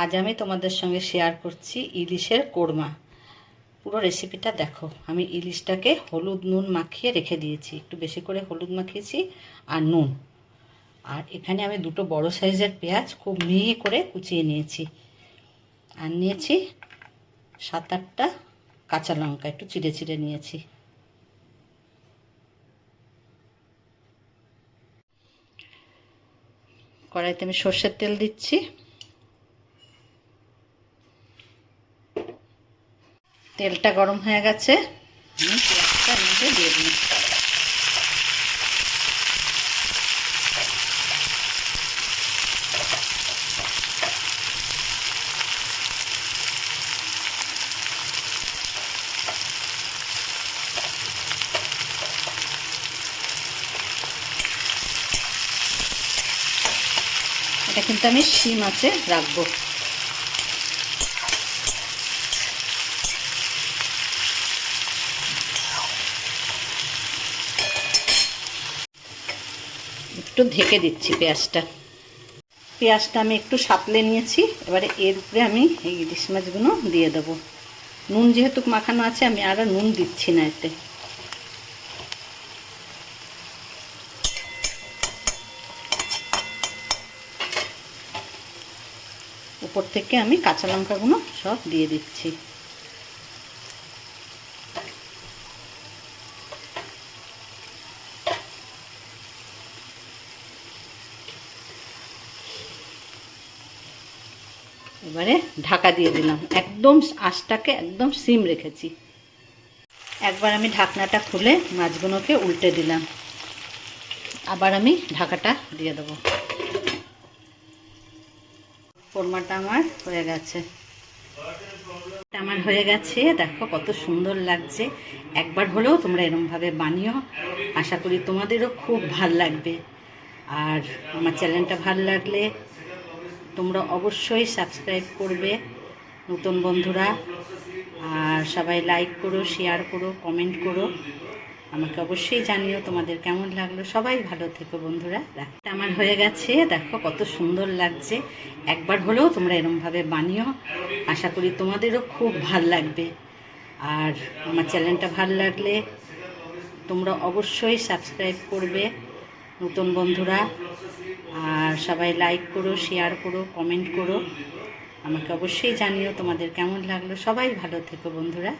আজ আমি তোমাদের সঙ্গে শেয়ার করছি ইলিশের কোরমা। পুরো রেসিপিটা দেখো। আমি ইলিশটাকে হলুদ নুন মাখিয়ে রেখে দিয়েছি, একটু বেশি করে হলুদ মাখিয়েছি আর নুন। আর এখানে আমি দুটো বড় সাইজের পেঁয়াজ খুব মিহি করে কুচিয়ে নিয়েছি, আর নিয়েছি 7-8টা কাঁচা লঙ্কা একটু চিড়ে চিড়ে নিয়েছি। কড়াইতে আমি সর্ষের তেল দিচ্ছি। তেলটা গরম হয়ে গেছে, আমি পেঁয়াজটা এর মধ্যে দিয়ে দিই। এটা কিন্তু আমি শিম আঁচে রাখবো। একটু ঢেকে দিচ্ছি পেঁয়াজটা। আমি একটু সাঁতলে নিয়েছি, এবারে এর উপরে আমি এই ইলিশ মাছগুলো দিয়ে দেবো। নুন যেহেতু মাখানো আছে, আমি আর নুন দিচ্ছি না এতে। উপর থেকে আমি কাঁচা লঙ্কাগুলো সব দিয়ে দিচ্ছি। এবারে ঢাকা দিয়ে দিলাম, একদম আঁচটাকে একদম সিম রেখেছি। একবার আমি ঢাকনাটা খুলে মাছগুলোকে উল্টে দিলাম, আবার আমি ঢাকাটা দিয়ে দেবো। কোরমাটা আমার হয়ে গেছে। দেখো কত সুন্দর লাগছে। একবার হলেও তোমরা এরমভাবে বানিও, আশা করি তোমাদেরও খুব ভাল লাগবে। আর আমার চ্যানেলটা ভাল লাগলে তোমরা অবশ্যই সাবস্ক্রাইব করবে, নতুন বন্ধুরা। আর সবাই লাইক করো, শেয়ার করো, কমেন্ট করো, আমাকে অবশ্যই জানিও তোমাদের কেমন লাগলো। সবাই ভালো থেকো বন্ধুরা। আমার হয়ে গেছে, দেখো কত সুন্দর লাগছে। একবার হলেও তোমরা এরমভাবে বানিও, আশা করি তোমাদেরও খুব ভাল লাগবে। আর আমার চ্যানেলটা ভাল লাগলে তোমরা অবশ্যই সাবস্ক্রাইব করবে, নতুন বন্ধুরা। আর সবাই লাইক করো, শেয়ার করো, কমেন্ট করো, আমাকে অবশ্যই জানিও তোমাদের কেমন লাগলো। সবাই ভালো থেকো বন্ধুরা।